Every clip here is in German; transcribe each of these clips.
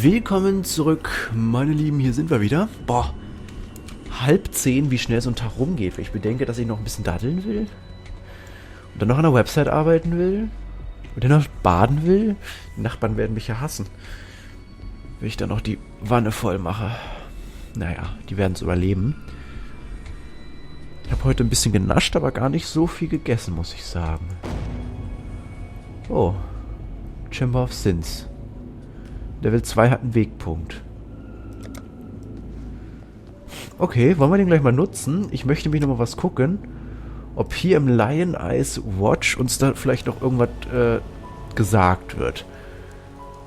Willkommen zurück, meine Lieben, hier sind wir wieder. Boah, 9:30, wie schnell so ein Tag rumgeht. Wenn ich bedenke, dass ich noch ein bisschen daddeln will und dann noch an der Website arbeiten will und dann noch baden will. Die Nachbarn werden mich ja hassen, wenn ich dann noch die Wanne voll mache. Naja, die werden es überleben. Ich habe heute ein bisschen genascht, aber gar nicht so viel gegessen, muss ich sagen. Oh, Chamber of Sins. Level 2 hat einen Wegpunkt. Okay, wollen wir den gleich mal nutzen? Ich möchte mich noch mal was gucken, ob hier im Lion Eyes Watch uns da vielleicht noch irgendwas gesagt wird.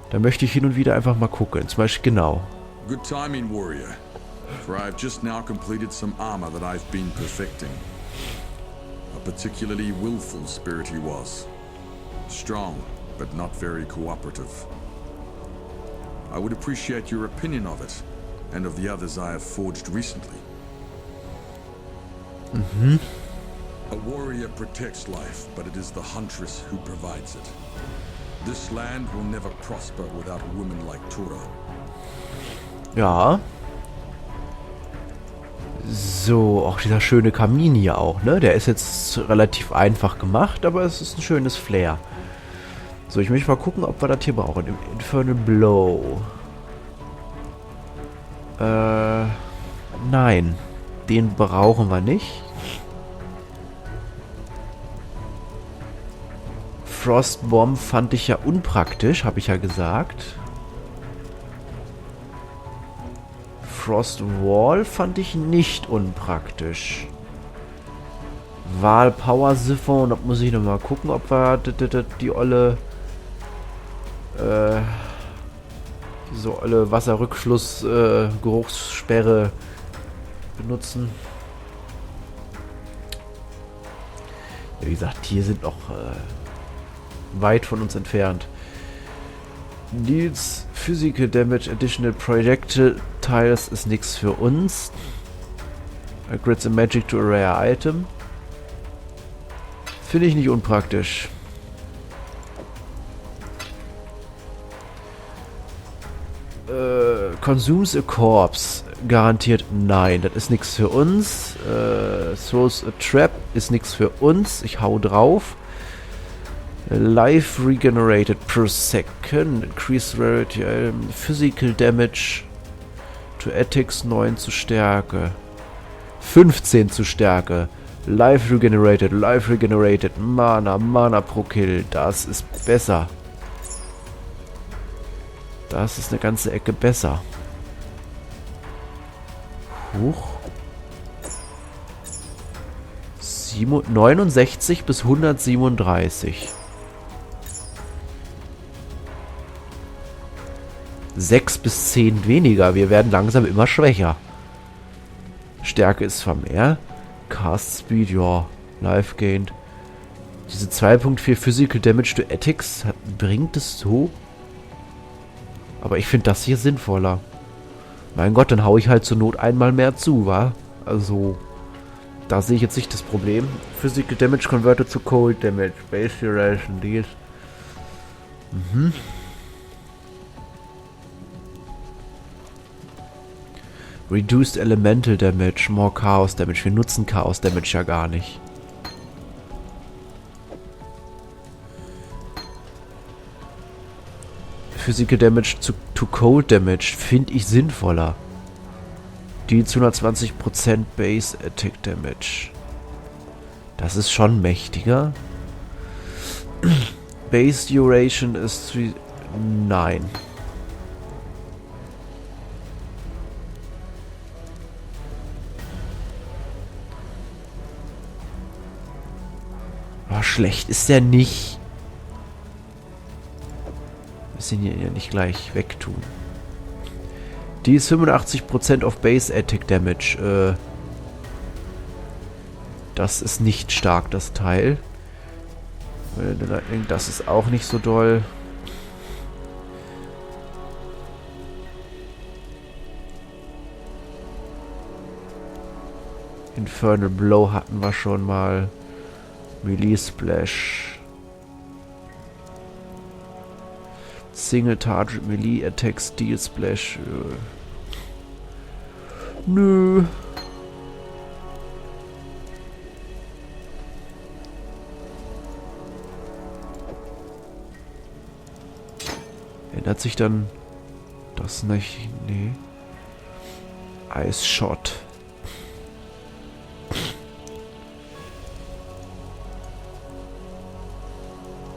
Da möchte ich hin und wieder einfach mal gucken. Zum Beispiel genau. Good timing, warrior. For I have just now completed some armor that I've been perfecting. A particularly willful spirit he was. Strong, but not very cooperative. I would appreciate your opinion of it, and of the others I have forged recently. A warrior protects life, but it is the huntress who provides it. This land will never prosper without a woman like Tora. Ja. So, auch dieser schöne Kamin hier auch, ne? Der ist jetzt relativ einfach gemacht, aber es ist ein schönes Flair. So, ich möchte mal gucken, ob wir das hier brauchen. Infernal Blow. Nein. Den brauchen wir nicht. Frostbomb fand ich ja unpraktisch, habe ich ja gesagt. Frostwall fand ich nicht unpraktisch. Power Siphon, da muss ich nochmal gucken, ob wir die olle so olle Wasserrückfluss Geruchssperre benutzen. Ja, wie gesagt, hier sind noch weit von uns entfernt. Deals Physical Damage Additional Projectile Tiles ist nichts für uns. Upgrades a Magic to a Rare Item. Finde ich nicht unpraktisch. Consumes a Corpse. Garantiert nein. Das ist nichts für uns. Throws a Trap ist nichts für uns. Ich hau drauf. Life regenerated per second. Increase rarity. Physical damage to Ethics 9 zu Stärke. 15 zu Stärke. Life regenerated. Mana pro Kill. Das ist besser. Das ist eine ganze Ecke besser. Huch. 69 bis 137. 6 bis 10 weniger. Wir werden langsam immer schwächer. Stärke ist zwar mehr. Cast Speed, ja. Life Gained. Diese 2.4 Physical Damage to Ethics bringt es so. Aber ich finde das hier sinnvoller. Mein Gott, dann hau ich halt zur Not einmal mehr zu, wa? Also, da sehe ich jetzt nicht das Problem. Physical Damage converted to Cold Damage. Base Duration, Deals. Reduced Elemental Damage, more Chaos Damage. Wir nutzen Chaos Damage ja gar nicht. Physical Damage to Cold Damage finde ich sinnvoller. Die zu 120% Base Attack Damage. Das ist schon mächtiger. Base Duration ist... Nein. Oh, schlecht ist der nicht. Wir müssen ihn ja nicht gleich wegtun. Die ist 85% auf Base Attack Damage. Das ist nicht stark, das Teil. Das ist auch nicht so doll. Infernal Blow hatten wir schon mal. Melee Splash. Single Target Melee Attack Steel Splash. Nö. Ändert sich dann das nicht? Nee. Ice Shot.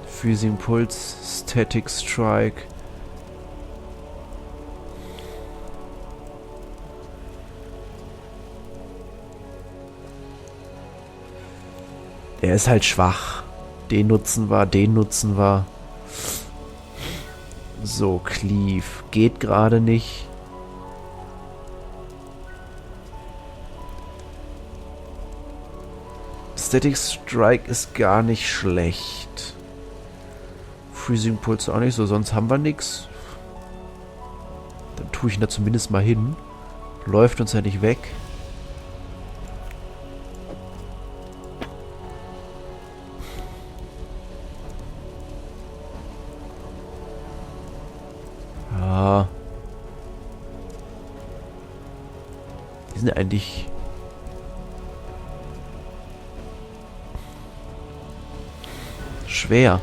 Freezing Pulse, Static Strike. Der ist halt schwach. Den nutzen wir, den nutzen wir. So, Cleave. Geht gerade nicht. Static Strike ist gar nicht schlecht. Freezing Pulse auch nicht so, sonst haben wir nichts. Dann tue ich ihn da zumindest mal hin. Läuft uns ja nicht weg. Ja. Die sind eigentlich... schwer.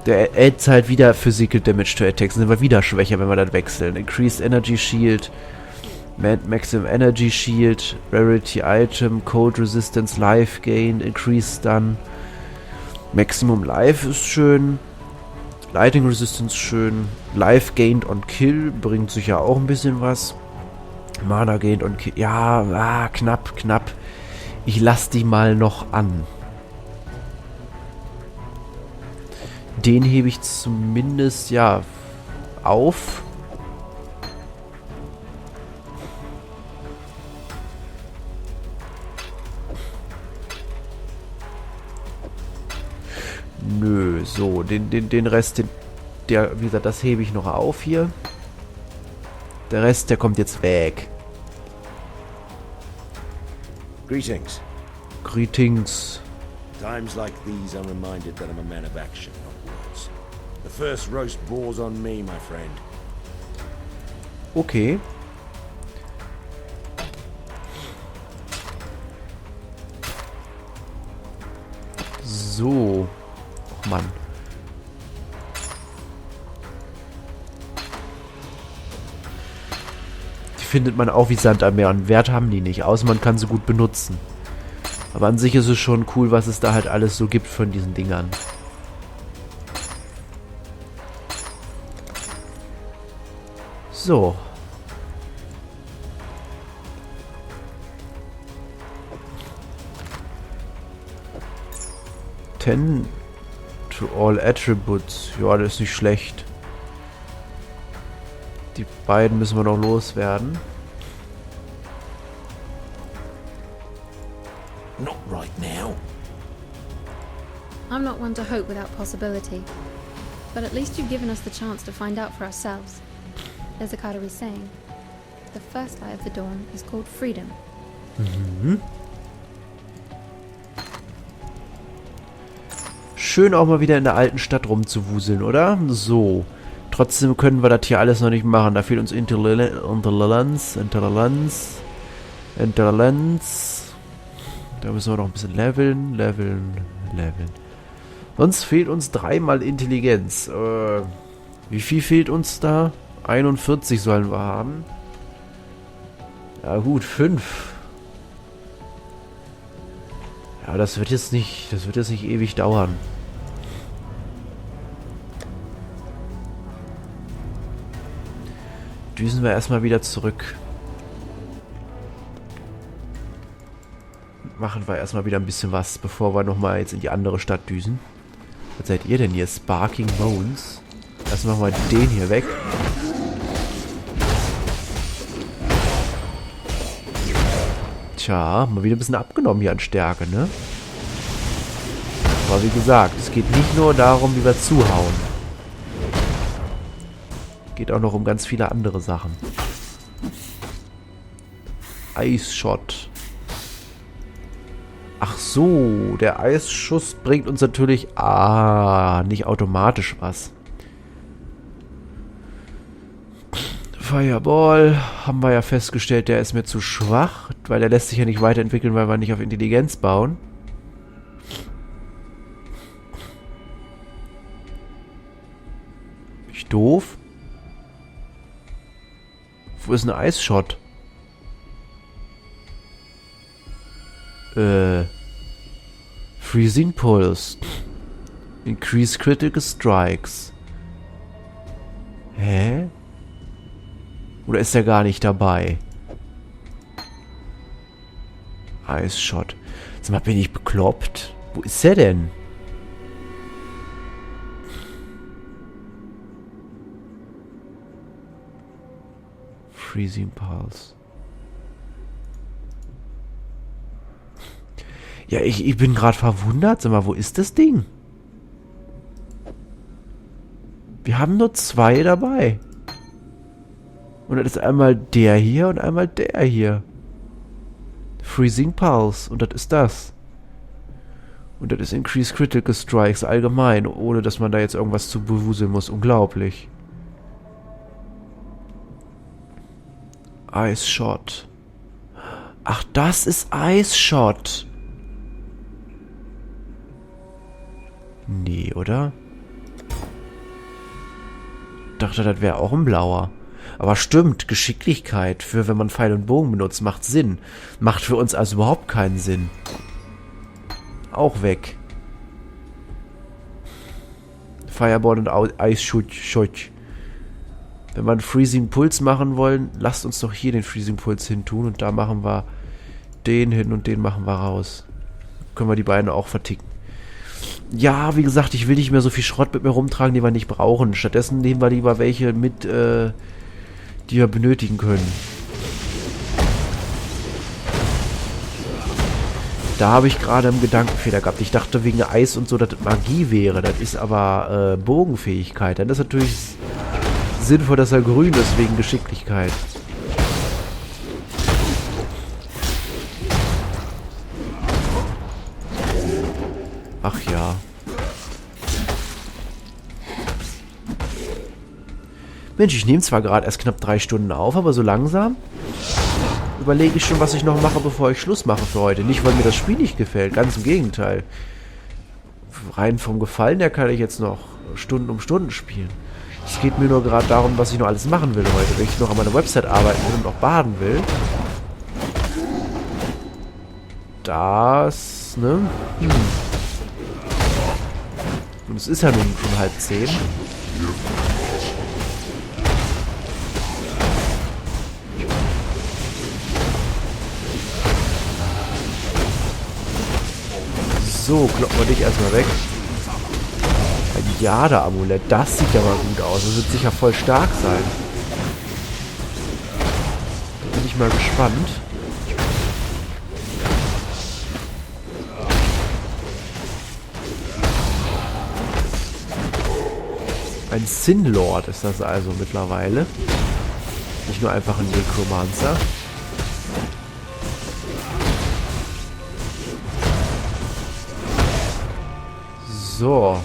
Der adds halt wieder Physical Damage to Attacks. Sind wir wieder schwächer, wenn wir das wechseln. Increased Energy Shield. Maximum Energy Shield. Rarity Item. Cold Resistance. Life Gain. Increased Stun. Maximum Life ist schön. Lightning Resistance schön. Life Gained on Kill. Bringt sicher auch ein bisschen was. Mana Gained on Kill. Ja, knapp, knapp. Ich lasse die mal noch an. Den hebe ich zumindest, ja, auf. Nö, so, den Rest, der, wie gesagt, das hebe ich noch auf hier. Der Rest, der kommt jetzt weg. Greetings. Greetings. Times like these I'm reminded that I'm a man of action, not words. The first roast ball's on me, my friend. Okay. So. Och Mann. Die findet man auch wie Sand am Meer. Und Wert haben die nicht, außer man kann sie gut benutzen. Aber an sich ist es schon cool, was es da halt alles so gibt von diesen Dingern. So. Ten to all attributes. Ja, das ist nicht schlecht. Die beiden müssen wir noch loswerden. Not right now. I'm not one to hope without possibility. But at least you've given us the chance to find out for ourselves. There's a Katari saying, the first light of the dawn is called freedom. Mhm. Schön auch mal wieder in der alten Stadt rumzuwuseln, oder? So. Trotzdem können wir das hier alles noch nicht machen. Da fehlt uns Interlands. Da müssen wir noch ein bisschen leveln. Sonst fehlt uns 3-mal Intelligenz. Wie viel fehlt uns da? 41 sollen wir haben. Ja gut, 5. Ja, das wird jetzt nicht ewig dauern. Düsen wir erstmal wieder zurück. Machen wir erstmal wieder ein bisschen was, bevor wir nochmal jetzt in die andere Stadt düsen. Was seid ihr denn hier? Sparking Bones. Erstmal machen wir den hier weg. Tja, mal wieder ein bisschen abgenommen hier an Stärke, ne? Aber wie gesagt, es geht nicht nur darum, wie wir zuhauen. Geht auch noch um ganz viele andere Sachen. Ice Shot. Ach so, der Eisschuss bringt uns natürlich... nicht automatisch was. Fireball haben wir ja festgestellt, der ist mir zu schwach, weil der lässt sich ja nicht weiterentwickeln, weil wir nicht auf Intelligenz bauen. Bin ich doof? Wo ist ein Eisshot? Freezing Pulse. Increase Critical Strikes. Hä? Oder ist er gar nicht dabei? Ice Shot. Sag mal, bin ich bekloppt? Wo ist er denn? Freezing Pulse. Ja, ich bin gerade verwundert. Sag mal, wo ist das Ding? Wir haben nur 2 dabei. Und das ist einmal der hier und einmal der hier. Freezing Pulse. Und das ist das. Und das ist Increased Critical Strikes allgemein, ohne dass man da jetzt irgendwas zu bewuseln muss. Unglaublich. Ice Shot. Ach, das ist Ice Shot. Nee, oder? Dachte, das wäre auch ein blauer. Aber stimmt, Geschicklichkeit für, wenn man Pfeil und Bogen benutzt, macht Sinn. Macht für uns also überhaupt keinen Sinn. Auch weg. Fireball und Eisschutz. Wenn wir einen Freezing Puls machen wollen, lasst uns doch hier den Freezing Puls hin tun. Und da machen wir den hin und den machen wir raus. Können wir die beiden auch verticken. Ja, wie gesagt, ich will nicht mehr so viel Schrott mit mir rumtragen, die wir nicht brauchen. Stattdessen nehmen wir lieber welche mit, die wir benötigen können. Da habe ich gerade einen Gedankenfehler gehabt. Ich dachte wegen Eis und so, dass das Magie wäre. Das ist aber Bogenfähigkeit. Dann ist natürlich sinnvoll, dass er grün ist, wegen Geschicklichkeit. Ach ja. Mensch, ich nehme zwar gerade erst knapp 3 Stunden auf, aber so langsam überlege ich schon, was ich noch mache, bevor ich Schluss mache für heute. Nicht, weil mir das Spiel nicht gefällt, ganz im Gegenteil. Rein vom Gefallen her kann ich jetzt noch Stunden um Stunden spielen. Es geht mir nur gerade darum, was ich noch alles machen will heute. Wenn ich noch an meiner Website arbeiten will und noch baden will. Das, ne? Und es ist ja nun schon 9:30. So, kloppen wir dich erstmal weg. Ein Jade-Amulett, das sieht ja mal gut aus. Das wird sicher voll stark sein. Da bin ich mal gespannt. Ein Sin-Lord ist das also mittlerweile. Nicht nur einfach ein Necromancer. So.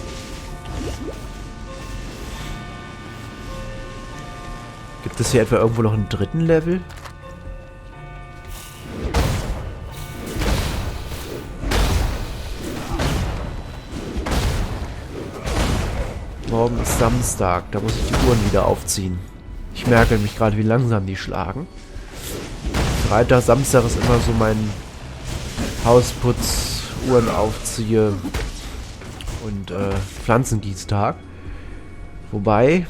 Gibt es hier etwa irgendwo noch einen 3. Level? Morgen ist Samstag, da muss ich die Uhren wieder aufziehen. Ich merke nämlich gerade, wie langsam die schlagen. Freitag, Samstag ist immer so mein Hausputz, Uhren aufziehe und Pflanzengießtag. Wobei,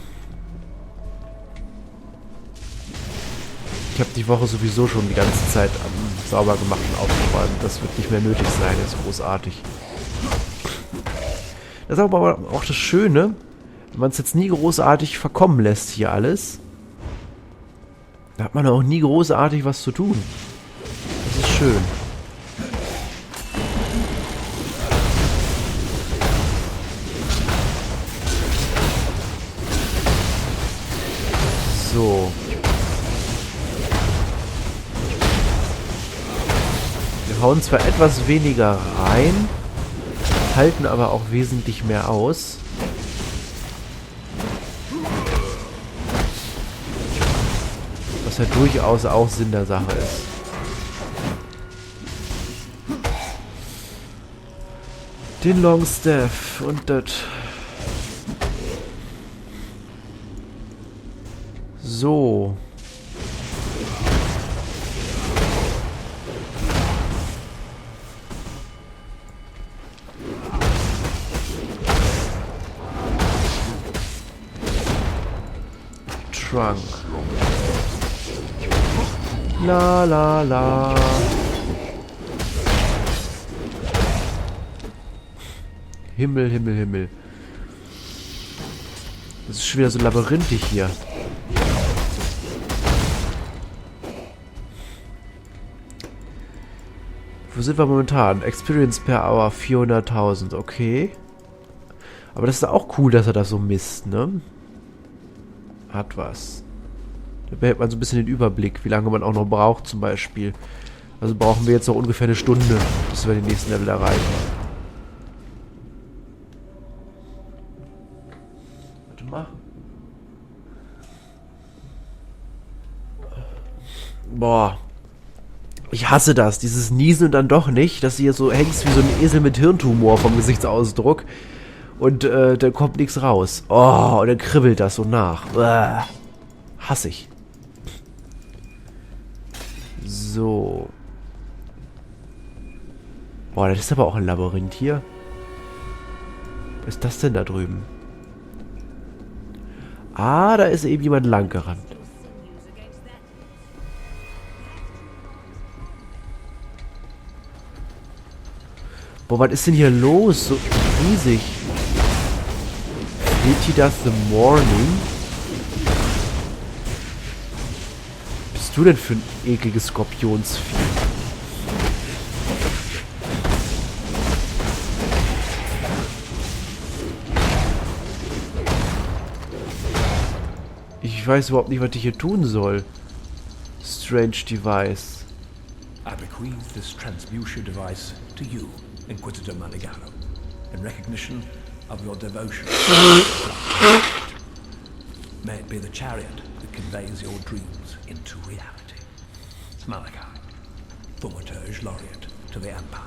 ich habe die Woche sowieso schon die ganze Zeit am sauber gemacht und aufgeräumt. Das wird nicht mehr nötig sein, das ist großartig. Das ist aber auch das Schöne, wenn man es jetzt nie großartig verkommen lässt hier alles, da hat man auch nie großartig was zu tun. Das ist schön. So. Wir hauen zwar etwas weniger rein, halten aber auch wesentlich mehr aus. Was ja durchaus auch Sinn der Sache ist. Den Longstaff und das. So. Trunk. La la la. Himmel, Himmel, Himmel. Das ist schon wieder so labyrinthisch hier. Wo sind wir momentan? Experience per Hour 400.000, okay. Aber das ist auch cool, dass er das so misst, ne? Hat was. Da behält man so ein bisschen den Überblick, wie lange man auch noch braucht zum Beispiel. Also brauchen wir jetzt noch ungefähr eine Stunde, bis wir den nächsten Level erreichen. Warte mal. Boah. Ich hasse das, dieses Niesen und dann doch nicht, dass du hier so hängst wie so ein Esel mit Hirntumor vom Gesichtsausdruck und dann kommt nichts raus. Oh, und dann kribbelt das so nach. Hasse ich. So. Boah, das ist aber auch ein Labyrinth hier. Was ist das denn da drüben? Ah, da ist eben jemand lang gerannt. Boah, was ist denn hier los? So riesig. Fetidas the Morning? Was bist du denn für ein ekliges Skorpionsvieh? Ich weiß überhaupt nicht, was ich hier tun soll. Strange Device. I bequeath this transmutation device to you, Inquisitor Manigaro, in recognition of your devotion. May it be the chariot that conveys your dreams into reality. Malachi, Thaumaturge Laureate to the Empire.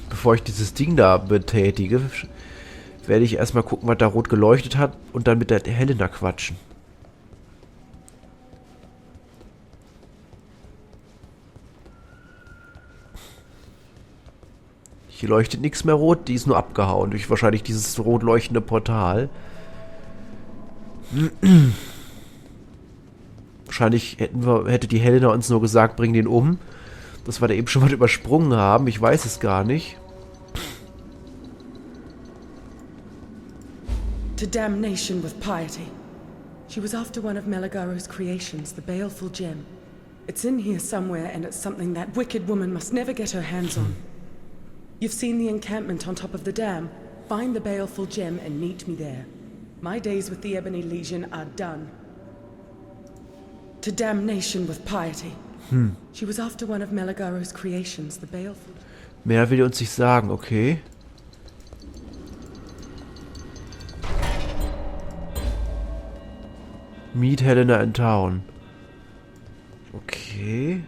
Bevor ich dieses Ding da betätige, werde ich erstmal gucken, was da rot geleuchtet hat und dann mit der Helena quatschen. Hier leuchtet nichts mehr rot, die ist nur abgehauen durch wahrscheinlich dieses rot leuchtende Portal. Wahrscheinlich hätte die Helena uns nur gesagt, bring den um. Dass wir da eben schon mal übersprungen haben, ich weiß es gar nicht. To damnation with piety. She was after one of Meligaro's creations, the baleful gem. It's in here somewhere, and it's something that wicked woman must never get her hands on. You've seen the encampment on top of the dam. Find the baleful gem and meet me there. My days with the Ebony Legion are done. To damnation with piety. She was after one of Meligaro's creations, the baleful... Mehr will uns nicht sagen, okay. Meet Helena in Town. Okay.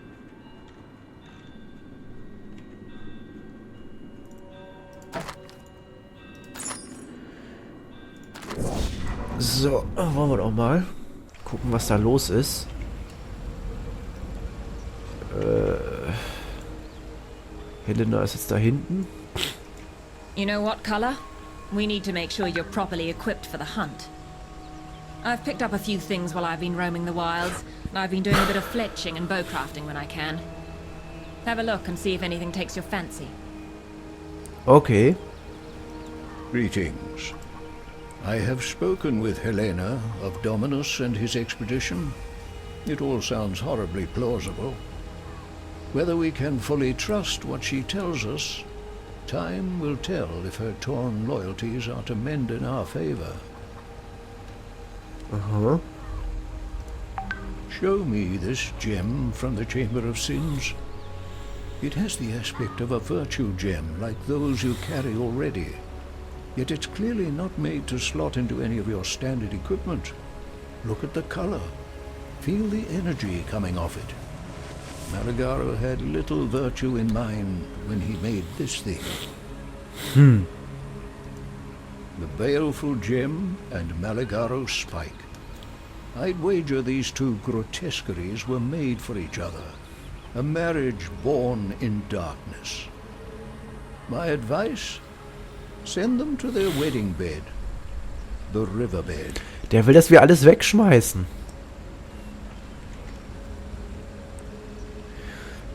So, wollen wir doch mal gucken, was da los ist. Helena ist jetzt da hinten. You know what, Color? We need to make sure you're properly equipped for the hunt. I've picked up a few things while I've been roaming the wilds, and I've been doing a bit of fletching and bowcrafting when I can. Have a look and see if anything takes your fancy. Okay. Greetings. I have spoken with Helena of Dominus and his expedition. It all sounds horribly plausible. Whether we can fully trust what she tells us, time will tell if her torn loyalties are to mend in our favor. Aha. Show me this gem from the Chamber of Sins. It has the aspect of a virtue gem, like those you carry already. Yet it's clearly not made to slot into any of your standard equipment. Look at the color. Feel the energy coming off it. Malagaro had little virtue in mind when he made this thing. The baleful gem and Malagaro's spike. I'd wager these two grotesqueries were made for each other. A marriage born in darkness. My advice? Send them to their wedding bed. The riverbed. Der will, dass wir alles wegschmeißen.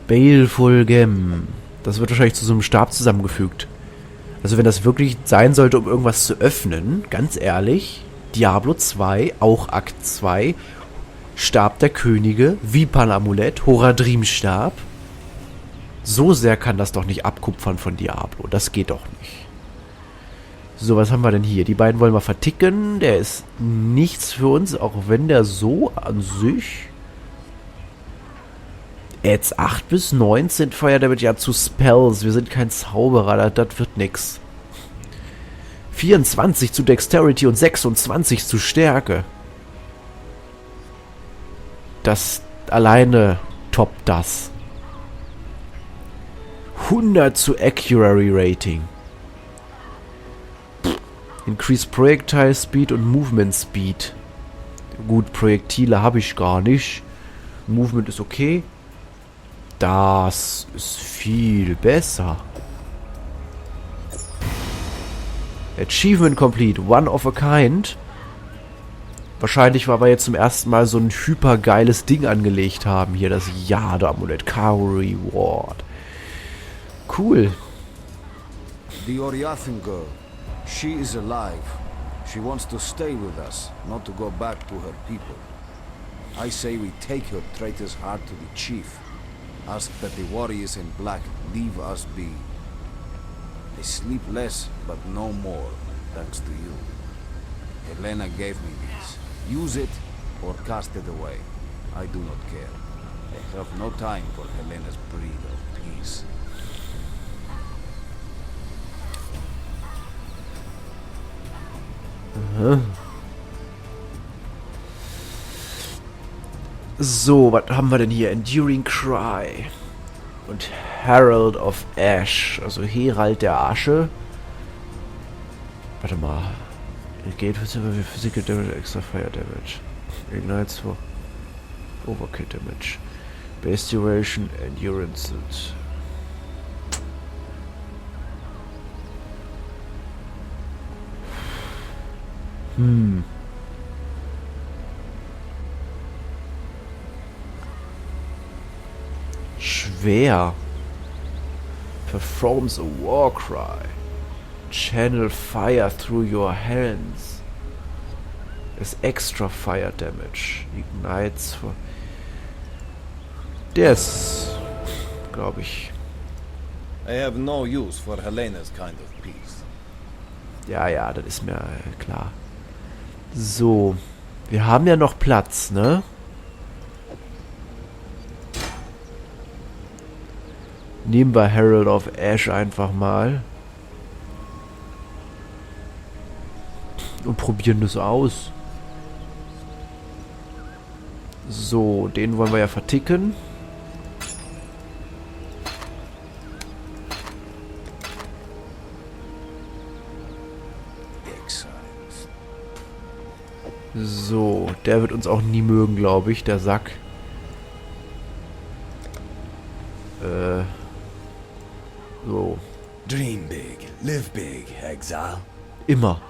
Baleful Gem. Das wird wahrscheinlich zu so einem Stab zusammengefügt. Also wenn das wirklich sein sollte, um irgendwas zu öffnen, ganz ehrlich, Diablo 2, auch Akt 2, Stab der Könige, Vipan-Amulett, Horadrim-Stab. So sehr kann das doch nicht abkupfern von Diablo. Das geht doch nicht. So, was haben wir denn hier? Die beiden wollen wir verticken. Der ist nichts für uns, auch wenn der so an sich... Jetzt 8 bis 19 Feuer damit ja zu Spells. Wir sind kein Zauberer, das wird nix. 24 zu Dexterity und 26 zu Stärke. Das alleine toppt das. 100 zu Accuracy Rating. Increase Projectile Speed und Movement Speed. Gut, Projektile habe ich gar nicht. Movement ist okay. Das ist viel besser. Achievement complete. One of a kind. Wahrscheinlich, weil wir jetzt zum ersten Mal so ein hypergeiles Ding angelegt haben. Hier das Jade-Amulett. Cowrie Ward. Cool. The Oriathan girl. She is alive. She wants to stay with us, not to go back to her people. I say we take her traitor's heart to the chief. Ask that the warriors in black leave us be. They sleep less, but no more, thanks to you. Helena gave me this. Use it, or cast it away. I do not care. I have no time for Helena's breed of peace. So, was haben wir denn hier? Enduring Cry und Herald of Ash, also Herald der Asche. Warte mal. Geht für Physical Damage, Extra Fire Damage. Ignites for Overkill Damage. Base Duration, Endurance. Schwer. Performs a war cry. Channel fire through your hands. Is extra fire damage. Ignites for... Der ist, glaube ich. I have no use for Helena's kind of peace. Ja, das ist mir klar. So. Wir haben ja noch Platz, ne? Nehmen wir Herald of Ash einfach mal. Und probieren das aus. So, den wollen wir ja verticken. So, der wird uns auch nie mögen, glaube ich, der Sack. So. Dream big, live big, Exile. Immer.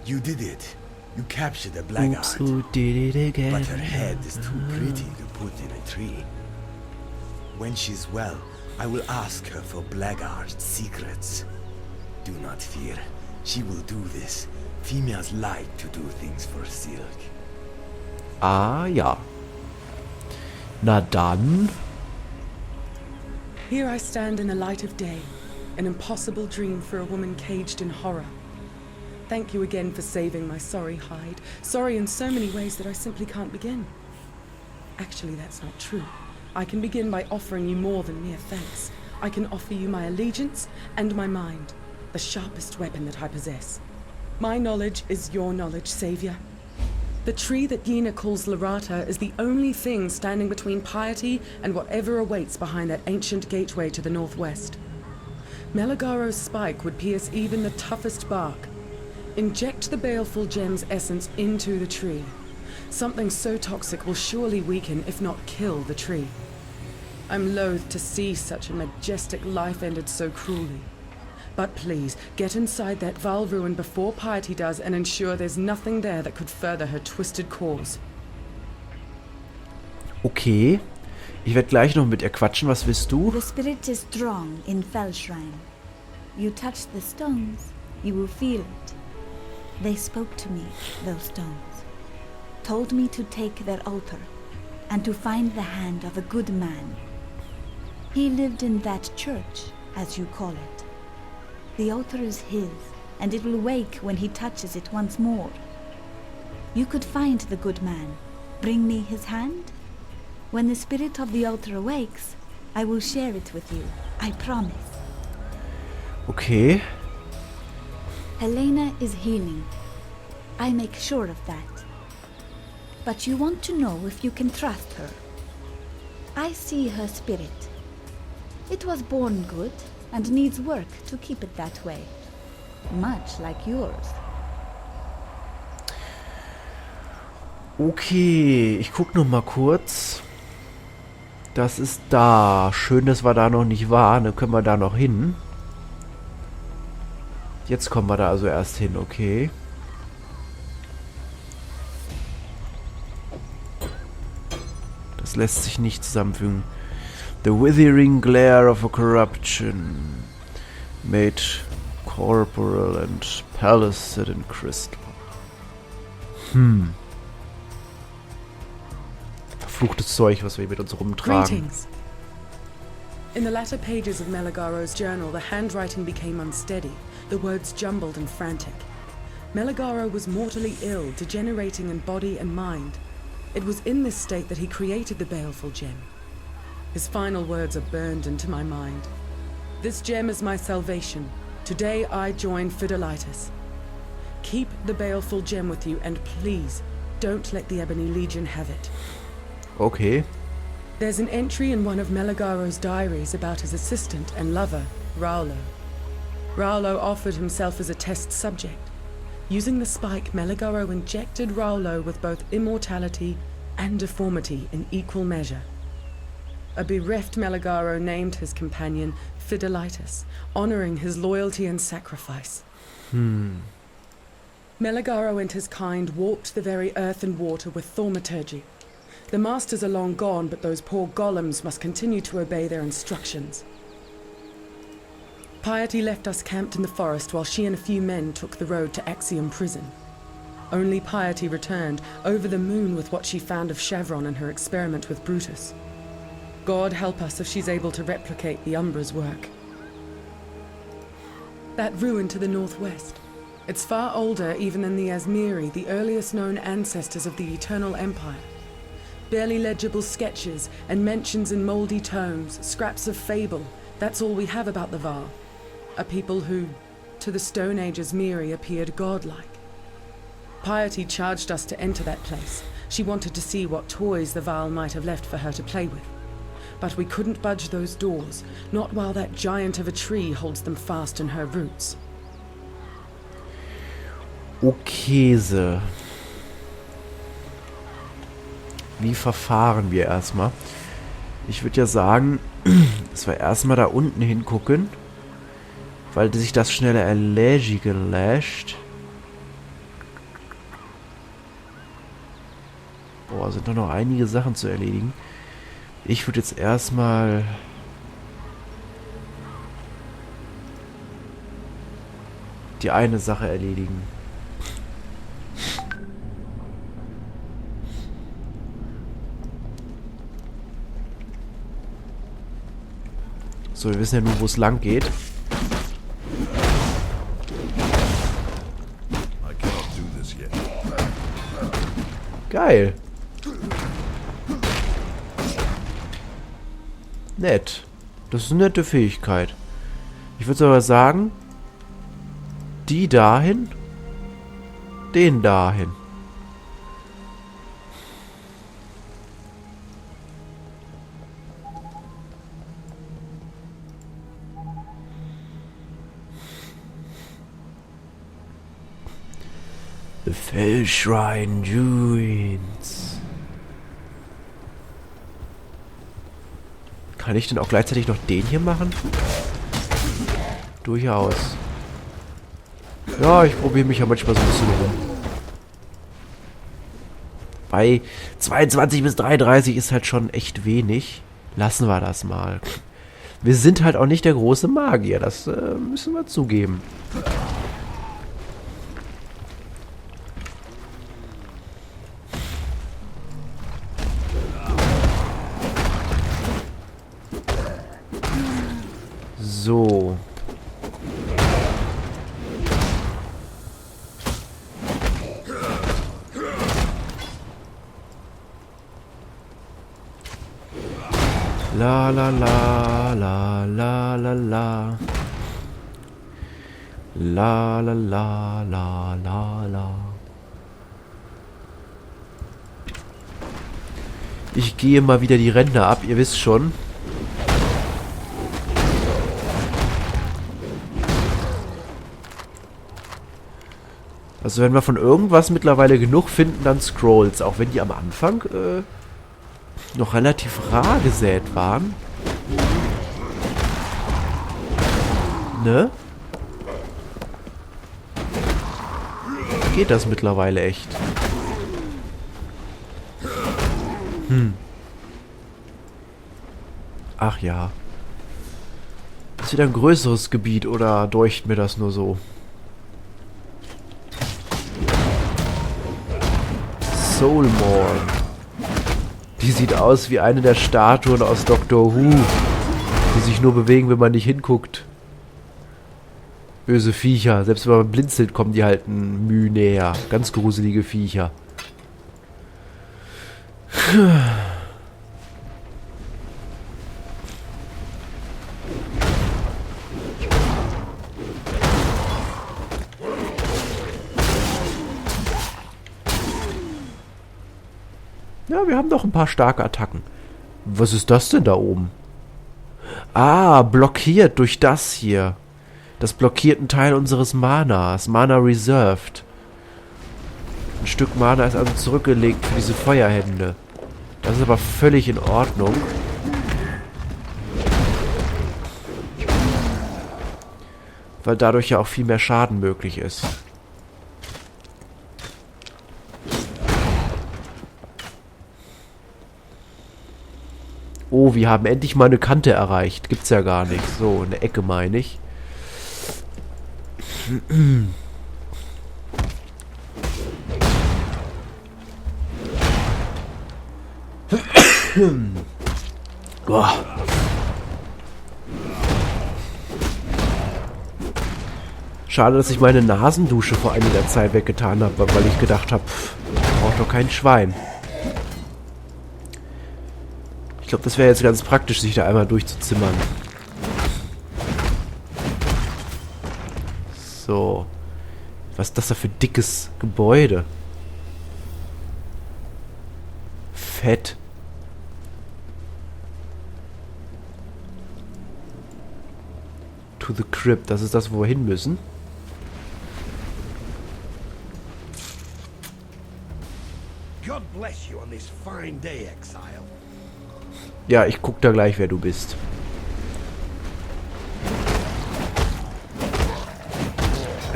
You did it. You captured the blackguard. Oops, who did it again? But her head is too pretty to put in a tree. When she's well, I will ask her for Blackguard's secrets. Do not fear. She will do this. Females like to do things for silk. Ah, ja. Na dann. Here I stand in the light of day, an impossible dream for a woman caged in horror. Thank you again for saving my sorry hide. Sorry in so many ways that I simply can't begin. Actually, that's not true. I can begin by offering you more than mere thanks. I can offer you my allegiance and my mind, the sharpest weapon that I possess. My knowledge is your knowledge, Savior. The tree that Yena calls Larata is the only thing standing between piety and whatever awaits behind that ancient gateway to the northwest. Meligaro's spike would pierce even the toughest bark. Inject the baleful gem's essence into the tree. Something so toxic will surely weaken, if not kill, the tree. I'm loath to see such a majestic life ended so cruelly. But please, get inside that Val ruin before Piety does and ensure there's nothing there that could further her twisted cause. Okay. Ich werde gleich noch mit ihr quatschen. Was willst du? The spirit is strong in Fell Shrine. You touch the stones, you will feel it. They spoke to me, those stones. Told me to take their altar and to find the hand of a good man. He lived in that church, as you call it. The altar is his, and it will wake when he touches it once more. You could find the good man. Bring me his hand. When the spirit of the altar awakes, I will share it with you. I promise. Okay. Helena is healing. I make sure of that. But you want to know if you can trust her. I see her spirit. It was born good and needs work to keep it that way. Much like yours. Okay, ich guck noch mal kurz. Das ist da. Schön, dass wir da noch nicht waren. Dann können wir da noch hin. Jetzt kommen wir da also erst hin, okay. Das lässt sich nicht zusammenfügen. The withering glare of a corruption made corporal and pellucid in crystal. Verfluchtes Zeug, was wir mit uns rumtragen. Greetings. In the latter pages of Meligaro's journal, the handwriting became unsteady, the words jumbled and frantic. Meligaro was mortally ill, degenerating in body and mind. It was in this state that he created the baleful gem. His final words are burned into my mind. This gem is my salvation. Today I join Fidelitis. Keep the baleful gem with you, and please, don't let the Ebony Legion have it. Okay. There's an entry in one of Meligaro's diaries about his assistant and lover, Raulo. Raulo offered himself as a test subject. Using the spike, Meligaro injected Raulo with both immortality and deformity in equal measure. A bereft Meligaro named his companion Fidelitis, honoring his loyalty and sacrifice. Meligaro and his kind warped the very earth and water with thaumaturgy. The masters are long gone, but those poor golems must continue to obey their instructions. Piety left us camped in the forest while she and a few men took the road to Axiom Prison. Only Piety returned, over the moon with what she found of Chevron and her experiment with Brutus. God help us if she's able to replicate the Umbra's work. That ruin to the northwest. It's far older even than the Asmiri, the earliest known ancestors of the Eternal Empire. Barely legible sketches and mentions in mouldy tomes, scraps of fable. That's all we have about the Val. A people who, to the Stone Age Asmiri, appeared godlike. Piety charged us to enter that place. She wanted to see what toys the Val might have left for her to play with. But we couldn't budge those doors, not while that giant of a tree holds them fast in her roots. Okay. Wie verfahren wir erstmal? Ich würde ja sagen, dass wir erstmal da unten hingucken, weil sich das schneller erledigen lässt. Boah, sind doch noch einige Sachen zu erledigen. Ich würde jetzt erstmal die eine Sache erledigen. So, wir wissen ja nun, wo es lang geht. Geil. Nett. Das ist eine nette Fähigkeit. Ich würde aber sagen, die dahin, den dahin. The Fell Shrine Ruins. Kann ich denn auch gleichzeitig noch den hier machen? Durchaus. Ja, ich probiere mich ja manchmal so ein bisschen rum. Bei 22 bis 33 ist halt schon echt wenig. Lassen wir das mal. Wir sind halt auch nicht der große Magier. Das müssen wir zugeben. So. La la la la la la la. La la la la la la. Ich gehe mal wieder die Ränder ab, ihr wisst schon. Also wenn wir von irgendwas mittlerweile genug finden, dann Scrolls. Auch wenn die am Anfang noch relativ rar gesät waren. Ne? Geht das mittlerweile echt? Ach ja. Ist wieder ein größeres Gebiet oder deucht mir das nur so? Soulmorn. Die sieht aus wie eine der Statuen aus Doctor Who, die sich nur bewegen, wenn man nicht hinguckt. Böse Viecher. Selbst wenn man blinzelt, kommen die halt ein Mühe näher. Ganz gruselige Viecher. Ja, wir haben doch ein paar starke Attacken. Was ist das denn da oben? Ah, blockiert durch das hier. Das blockiert einen Teil unseres Manas. Mana Reserved. Ein Stück Mana ist also zurückgelegt für diese Feuerhände. Das ist aber völlig in Ordnung. Weil dadurch ja auch viel mehr Schaden möglich ist. Oh, wir haben endlich mal eine Kante erreicht. Gibt's ja gar nicht. So, eine Ecke meine ich. Boah. Schade, dass ich meine Nasendusche vor einiger Zeit weggetan habe, weil ich gedacht habe, braucht doch kein Schwein. Ich glaube, das wäre jetzt ganz praktisch, sich da einmal durchzuzimmern. So. Was ist das da für dickes Gebäude? Fett. To the Crypt. Das ist das, wo wir hin müssen. God bless you on this fine day, Exile. Ja, ich guck da gleich, wer du bist.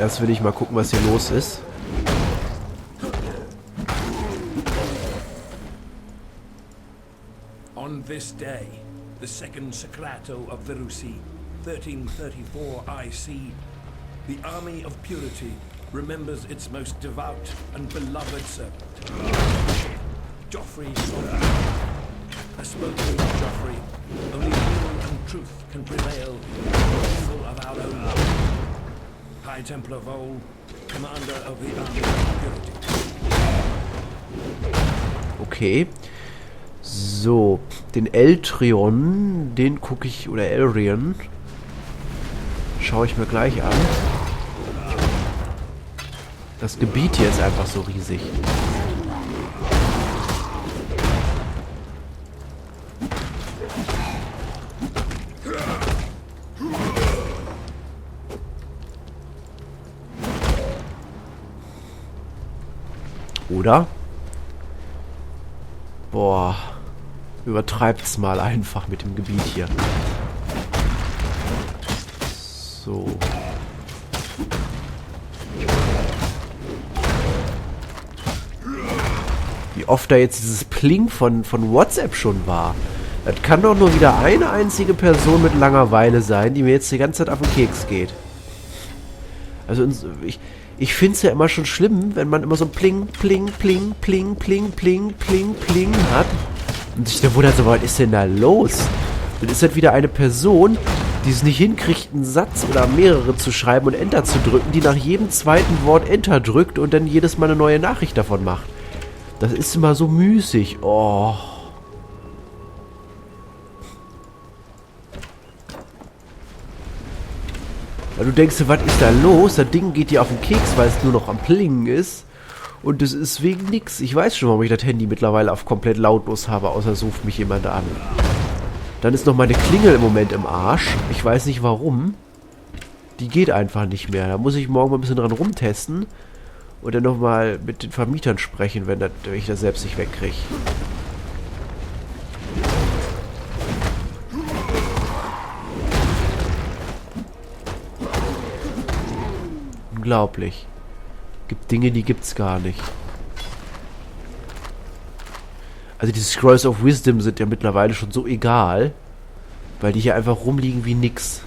Erst will ich mal gucken, was hier los ist. On this day, the second Sacrato of Verusi, 1334 IC, the army of purity remembers its most devout and beloved servant, Joffrey. I spoke to Joffrey. Only will and truth can prevail in the evil of our own. High Templar Vol, commander of the army of purity. Okay. So, den Eltrion, den gucke ich, oder Elrion, schaue ich mir gleich an. Das Gebiet hier ist einfach so riesig. Oder? Boah. Übertreibt's mal einfach mit dem Gebiet hier. So. Wie oft da jetzt dieses Pling von WhatsApp schon war. Das kann doch nur wieder eine einzige Person mit Langeweile sein, die mir jetzt die ganze Zeit auf den Keks geht. Also ich finde es ja immer schon schlimm, wenn man immer so Pling, Pling, Pling, Pling, Pling, Pling, Pling, Pling hat. Und sich dann wundert so, was ist denn da los? Dann ist halt wieder eine Person, die es nicht hinkriegt, einen Satz oder mehrere zu schreiben und Enter zu drücken, die nach jedem zweiten Wort Enter drückt und dann jedes Mal eine neue Nachricht davon macht. Das ist immer so müßig. Oh. Ja, du denkst dir, was ist da los? Das Ding geht dir auf den Keks, weil es nur noch am Plingen ist. Und das ist wegen nix. Ich weiß schon, warum ich das Handy mittlerweile auf komplett lautlos habe, außer es ruft mich jemand an. Dann ist noch meine Klingel im Moment im Arsch. Ich weiß nicht warum. Die geht einfach nicht mehr. Da muss ich morgen mal ein bisschen dran rumtesten. Und dann nochmal mit den Vermietern sprechen, wenn ich das selbst nicht wegkriege. Unglaublich. Gibt Dinge, die gibt's gar nicht. Also diese Scrolls of Wisdom sind ja mittlerweile schon so egal, weil die hier einfach rumliegen wie nix.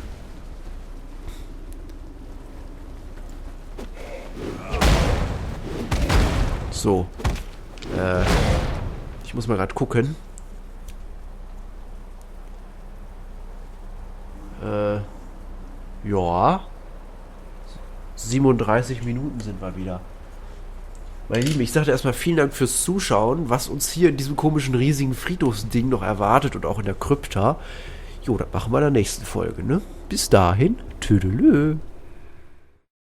So. Ich muss mal gerade gucken. Ja. 37 Minuten sind wir wieder. Meine Lieben, ich sagte erstmal vielen Dank fürs Zuschauen, was uns hier in diesem komischen, riesigen Friedhofsding noch erwartet und auch in der Krypta. Jo, das machen wir in der nächsten Folge, ne? Bis dahin, tüdelö.